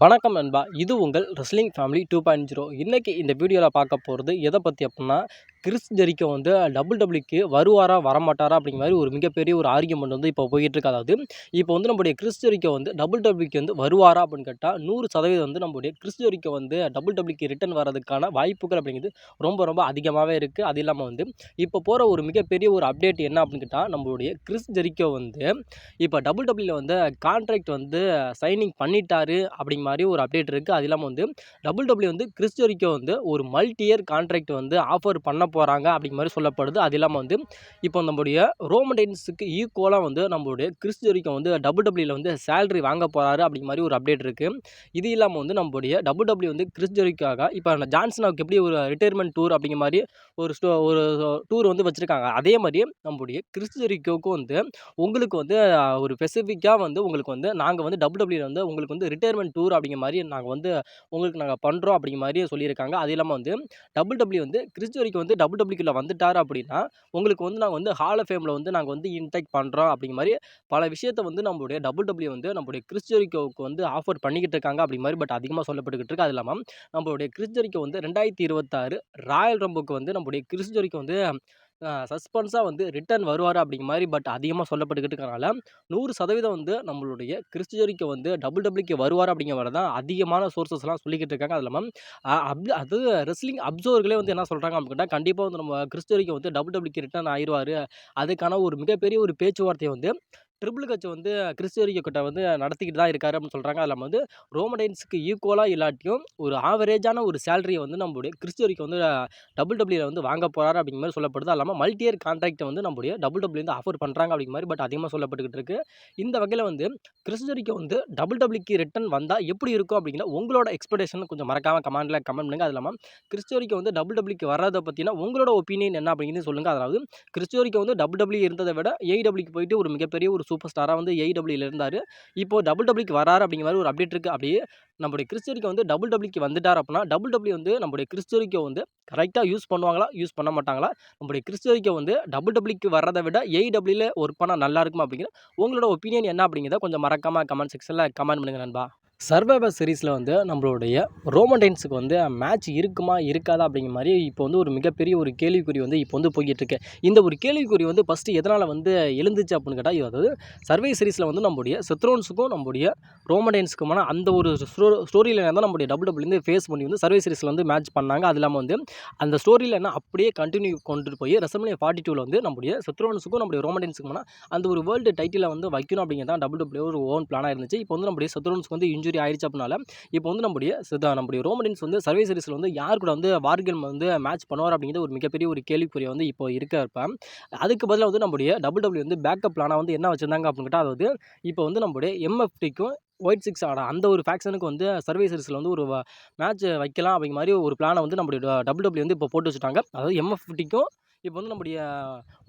வணக்கம் நண்பா. இது உங்கள் ரெஸ்லிங் ஃபேமிலி 2.0. இன்னைக்கு இந்த வீடியோவில் பார்க்க போகிறது எதை பற்றி அப்படின்னா, கிறிஸ் ஜெரிக்கோ வந்து டபிள்யூக்கு வருவாரா வரமாட்டாரா அப்படிங்கிற மாதிரி ஒரு மிகப்பெரிய ஒரு ஆர்கியூமெண்ட் வந்து இப்போ போயிட்டு இருக்கு. அதாவது இப்போ வந்து நம்முடைய கிறிஸ் ஜெரிக்கோ வந்து டபிள்யூக்கு வந்து வருவாரா அப்படின்னு கேட்டால் 100% வந்து நம்முடைய கிறிஸ் ஜெரிக்கோ வந்து டபிள்யூக்கு ரிட்டர்ன் வரதுக்கான வாய்ப்புகள் அப்படிங்கிறது ரொம்ப ரொம்ப அதிகமாகவே இருக்குது. அது இல்லாமல் வந்து இப்போ போகிற ஒரு மிகப்பெரிய ஒரு அப்டேட் என்ன அப்படின்னு கேட்டால், நம்மளுடைய கிறிஸ் ஜெரிக்கோ வந்து இப்போ டபிள்யூல வந்து கான்ட்ராக்ட் வந்து சைனிங் பண்ணிட்டாரு அப்படிங்கிற மாதிரி ஒரு அப்டேட் இருக்குது. அது இல்லாமல் வந்து டபிள்யூ வந்து கிறிஸ் ஜெரிக்கோ வந்து ஒரு மல்டி இயர் கான்ட்ராக்ட் வந்து ஆஃபர் பண்ண போகிறாங்க அப்படிங்கிற மாதிரி சொல்லப்படுது. அது இல்லாமல் வந்து இப்போ நம்முடைய ரோமன் ரெயின்ஸுக்கு ஈக்குவலாக வந்து நம்மளுடைய கிறிஸ் ஜெரிக்கோ வந்து டபிள்யூல வந்து சேலரி வாங்க போகிறாரு அப்படிங்கிற மாதிரி ஒரு அப்டேட் இருக்குது. இது இல்லாமல் வந்து நம்மளுடைய டபிள்யூ வந்து கிறிஸ் ஜெரிக்கோக்காக இப்போ ஜான்சனாவுக்கு எப்படி ஒரு ரிட்டையர்மெண்ட் டூர் அப்படிங்கிற மாதிரி ஒரு டூர் வந்து வச்சுருக்காங்க. அதே மாதிரி நம்மளுடைய கிறிஸ் ஜெரிக்கோவுக்கும் வந்து உங்களுக்கு வந்து ஒரு ஸ்பெசிஃபிக்காக வந்து உங்களுக்கு வந்து நாங்கள் வந்து டபிள்யூல வந்து உங்களுக்கு வந்து ரிட்டையர்மெண்ட் டூர் அப்படிங்கிற மாதிரி நாங்கள் பண்ணுறோம் அப்படிங்கிற மாதிரி சொல்லியிருக்காங்க. அது இல்லாமல் வந்து டபிள்யூ வந்து கிறிஸ் ஜெரிக்கோ வந்து டபிள்யூக்குள்ளே வந்துட்டார் அப்படின்னா உங்களுக்கு வந்து நாங்கள் வந்து ஹால் ஆஃப் ஃபேமில் வந்து நாங்கள் வந்து இன்டெக்ட் பண்ணுறோம் அப்படிங்கிற மாதிரி பல விஷயத்தை வந்து நம்மளுடைய டபிள்யூ வந்து நம்மளுடைய கிறிஸ் ஜெரிக்கோவுக்கு வந்து ஆஃபர் பண்ணிக்கிட்டு இருக்காங்க அப்படிங்கிற மாதிரி பட் அதிகமாக சொல்லப்பட்டுக்கிட்டு இருக்கு. அது இல்லாமல் நம்மளுடைய கிறிஸ் ஜெரிக்கோ வந்து 2026 ராயல் ரம்புக்கு வந்து நம்மளுடைய கிறிஸ் ஜெரிக்கோ வந்து சஸ்பென்ஸாக வந்து ரிட்டர்ன் வருவார் அப்படிங்கிற மாதிரி பட் அதிகமாக சொல்லப்பட்டுக்கிட்டு இருக்கனால 100% வந்து நம்மளுடைய கிறிஸ் ஜெரிக்கோ வந்து டபிள்யூக்கு வருவார் அப்படிங்கிற மாதிரி தான் அதிகமான சோர்சஸ்லாம் சொல்லிக்கிட்டு இருக்காங்க. அது இல்லாமல் அது ரெஸ்லிங் அப்சர்வர்களே வந்து என்ன சொல்கிறாங்க அப்படின்னா, கண்டிப்பாக வந்து நம்ம கிறிஸ் ஜெரிக்கோ வந்து டபிள்யூக்கு ரிட்டர்ன் ஆயிடுவார். அதுக்கான ஒரு மிகப்பெரிய ஒரு பேச்சுவார்த்தையை வந்து ட்ரிபிள் ஹெச் வந்து கிறிஸ் ஜெரிக்கோ கிட்ட வந்து நடத்திக்கிட்டு தான் இருக்காரு அப்படின்னு சொல்கிறாங்க. அதில் வந்து ரோமன் ரெயின்ஸுக்கு ஈக்குவலாக இல்லாட்டியும் ஒரு ஆவரேஜான ஒரு சேலரியை வந்து நம்மளுடைய கிறிஸ் ஜெரிக்கோ வந்து டபிள்யூல வந்து வாங்க போகிறாரு அப்படிங்கிற மாதிரி சொல்லப்படுது. அது இல்லாமல் மல்டி இயர் கான்ட்ராக்ட் வந்து நம்மளுடைய டபிள்யூ வந்து ஆஃபர் பண்ணுறாங்க அப்படிங்கிற மாதிரி பட் அதிகமாக சொல்லப்பட்டுக்கிட்டு இருக்கு. இந்த வகையில் வந்து கிறிஸ் ஜெரிக்கோ வந்து டபிள்யூக்கு ரிட்டர்ன் வந்தால் எப்படி இருக்கும் அப்படிங்கிற உங்களோட எக்ஸ்பெக்டேஷன் கொஞ்சம் மறக்காமல் கமெண்ட் பண்ணுங்கள். அது இல்லாமல் கிறிஸ் ஜெரிக்கோ வந்து டபிள்யூக்கு வர்றதை பற்றினா உங்களோட ஒப்பீனியன் என்ன அப்படிங்கிறது சொல்லுங்கள். அதாவது கிறிஸ் ஜெரிக்கோ வந்து டபிள்யூ இருந்ததை விட ஏஇடபிள்யூக்கு போயிட்டு ஒரு மிகப்பெரிய ஒரு சூப்பர் ஸ்டாராக வந்து ஏஇடபிள்யூல இருந்தார். இப்போ டபிள்யூக்கு வராரு அப்படிங்கிற மாதிரி ஒரு அப்டேட் இருக்குது. அப்படியே நம்முடைய கிறிஸ் ஜெரிக்கோ வந்து டபிள்யூக்கு வந்துட்டார் அப்படின்னா டபிள்யூ வந்து நம்முடைய கிறிஸ் ஜெரிக்கோ வந்து கரெக்டாக யூஸ் பண்ணுவாங்களா யூஸ் பண்ண மாட்டாங்களா, நம்முடைய கிறிஸ் ஜெரிக்கோ வந்து டபிள்யூக்கு வர்றதை விட ஏஇடபிள்யூல ஒர்க் பண்ணால் நல்லா இருக்குமா அப்படிங்கிற உங்களோட ஒப்பீனியன் என்ன அப்படிங்கிறத கொஞ்சம் மறக்காமல் கமெண்ட் செக்ஷனில் கமெண்ட் பண்ணுங்க நண்பா. சர்வைவர் சீரிஸில் வந்து நம்மளுடைய ரோமன் ரெயின்ஸுக்கு வந்து மேட்ச் இருக்குமா இருக்காதா அப்படிங்கிற மாதிரி இப்போ வந்து ஒரு மிகப்பெரிய ஒரு கேள்விக்குறி வந்து இப்போ வந்து போய்கிட்டு இருக்கு. இந்த ஒரு கேள்விக்குறி வந்து ஃபஸ்ட்டு எதனால் வந்து எழுந்துச்சு அப்படின்னு கேட்டால், அதாவது சர்வை சீரிஸில் வந்து நம்முடைய செத்ரோன்ஸுக்கும் நம்முடைய ரோமன் ரெயின்ஸுக்குமான அந்த ஒரு ஸ்டோரி லைனை தான் நம்முடைய டபிள்யூலேருந்து ஃபேஸ் பண்ணி வந்து சர்வை சீரிஸில் வந்து மேட்ச் பண்ணாங்க. அது இல்லாமல் வந்து அந்த ஸ்டோரி லைனை அப்படியே கண்டினியூ கொண்டு போய் ரெசல்மனியா 42 வந்து நம்முடைய செத்ரோன்ஸுக்கும் நம்முடைய ரோமன் ரெயின்ஸுக்குமான அந்த ஒரு வேர்ல்டு டைட்டிலை வந்து வைக்கணும் அப்படிங்கிறது தான் டபிள்யூ ஒரு ஓன் பிளானாக இருந்துச்சு. இப்போ வந்து நம்முடைய செத்ரோன்ஸுக்கு வந்து இன்ஜுரி ஆயிடுச்சு அப்படினால இப்போ வந்து நம்முடைய ரோமன் ரெயின்ஸ் வந்து சர்வை சீரிஸில் வந்து யார் கூட வந்து வார்கேம் வந்து மேட்ச் பண்ணுவார் அப்படிங்கிறது ஒரு மிகப்பெரிய ஒரு கேள்விக்குறி வந்து இப்போ இருக்கப்ப, அதுக்கு பதிலாக வந்து நம்முடைய டபிள்யூ வந்து பேக்கப் பிளானாக வந்து என்ன வச்சுருந்தாங்க அப்படின்னு கேட்டால், அதாவது இப்போ வந்து நம்முடைய எம்எஃப்டிக்கும் ஒயிட் சிக்ஸ் ஆட அந்த ஒரு ஃபேக்ஷனுக்கு வந்து சர்வை சீரிஸில் வந்து ஒரு மேட்ச் வைக்கலாம் அப்படிங்கிற மாதிரி ஒரு பிளானை வந்து நம்முடைய டபிள்யூ வந்து இப்போ போட்டு வச்சுட்டாங்க. அதாவது எம்எஃப்டிக்கும் இப்போ வந்து நம்முடைய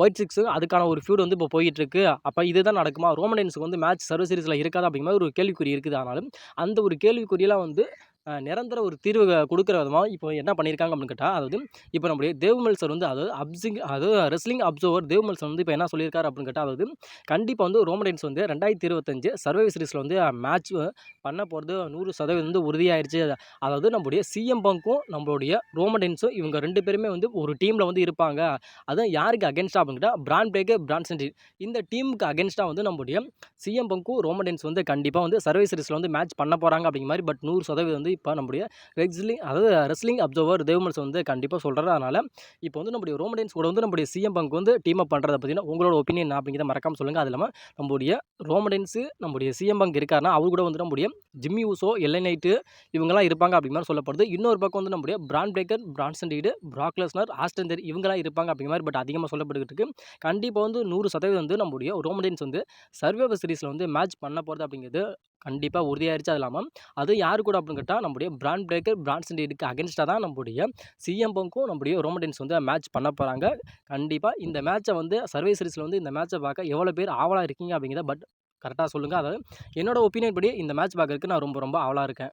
ஒயிட் சிக்ஸு அதுக்கான ஒரு ஃபியூட் வந்து இப்போ போயிட்டுருக்கு. அப்போ இதுதான் நடக்குமா, ரோமன் ரெயின்ஸுக்கு வந்து மேட்ச் சர்வை சீரிஸில் இருக்காது அப்படிங்கிற மாதிரி ஒரு கேள்விக்குறி இருக்குது. ஆனாலும் அந்த ஒரு கேள்விக்குறியெல்லாம் வந்து நிரந்தர ஒரு தீர்வு கொடுக்குற விதமாக இப்போ என்ன பண்ணியிருக்காங்க அப்படின்னு கேட்டால், அதாவது இப்போ நம்முடைய தேவ் மெல்சர் வந்து அதாவது ரெஸ்லிங் அப்சர்வர் தேவ் மெல்சர் வந்து இப்போ என்ன சொல்லியிருக்காரு அப்படின்னு கேட்டால், அதாவது கண்டிப்பாக வந்து ரோமன் ரெயின்ஸ் வந்து 2025 சர்வைவர் சீரிஸில் வந்து மேட்ச் பண்ண போகிறது 100% வந்து உறுதியாயிருச்சு. அதாவது நம்முடைய சிஎம் பங்க்கும் நம்மளுடைய ரோமன் ரெயின்ஸும் இவங்க 2 பேருமே வந்து ஒரு டீமில் வந்து இருப்பாங்க. அதுவும் யாருக்கு அகேன்ஸ்டாக அப்படின்னு கேட்டால், பிரான் பிரேக்கர் பிரான்சன் ரீட் இந்த டீமுக்கு அகேன்ஸ்டாக வந்து நம்முடைய சிஎம் பங்க்கும் ரோமன் ரெயின்ஸ் வந்து கண்டிப்பாக வந்து சர்வைவர் சீரிஸில் வந்து மேட்ச் பண்ண போகிறாங்க அப்படிங்கிற மாதிரி பட் 100% வந்து இப்போ நம்முடைய ரெஸ்லிங் அப்சர்வர் தேவ் மெல்சர் வந்து கண்டிப்பாக சொல்கிறாரு. அதனால் இப்போ வந்து நம்முடைய ரோமன் ரெயின்ஸ் கூட வந்து நம்முடைய சிஎம் பங்க் வந்து டீம் அப் பண்ணுறதை பற்றினா உங்களோட ஒப்பீனியன் என்ன அப்படிங்கிறத மறக்காமல் சொல்லுங்கள். அது இல்லாமல் நம்முடைய ரோமன் ரெயின்ஸு நம்முடைய சிஎம் பங்க் இருக்காருன்னா அவர் கூட வந்து நம்முடைய ஜிம்மி ஊசோ, எல்லை நைட்டு இவங்கெல்லாம் இருப்பாங்க அப்படிங்கிற மாதிரி சொல்லப்படுது. இன்னொரு பக்கம் வந்து நம்முடைய Bron Breakker, Bronson Reed, Brock Lesnar, Austin Theory இவங்கெல்லாம் இருப்பாங்க அப்படிங்கிற மாதிரி பட் அதிகமாக சொல்லப்பட்டுக்கிட்டு இருக்கு. கண்டிப்பாக வந்து 100% வந்து நம்முடைய ரோமன் ரெயின்ஸ் வந்து சர்வைவர் சீரிஸில் வந்து மேட்ச் பண்ண போகிறது அப்படிங்கிறது கண்டிப்பாக உறுதியாயிருச்சு. அது இல்லாமல் அது யார் கூட அப்படின்னு கேட்டால், நம்முடைய பிரான் பிரேக்கர், பிரான்சன் ரீடுக்கு அகேன்ஸ்டாக தான் நம்முடைய சிஎம் பங்க்கும் நம்முடைய ரோமன் ரெயின்ஸ் வந்து மேட்ச் பண்ண போகிறாங்க. கண்டிப்பாக இந்த மேட்சை வந்து சர்வை சீரிஸில் வந்து இந்த மேட்சை பார்க்க எவ்வளோ பேர் ஆவலாக இருக்கீங்க அப்படிங்கிறத பட் கரெக்டாக சொல்லுங்கள். அதாவது என்னோட ஒப்பீனியன் படி இந்த மேட்ச் பார்க்கறதுக்கு நான் ரொம்ப ரொம்ப ஆவலாக இருக்கேன்.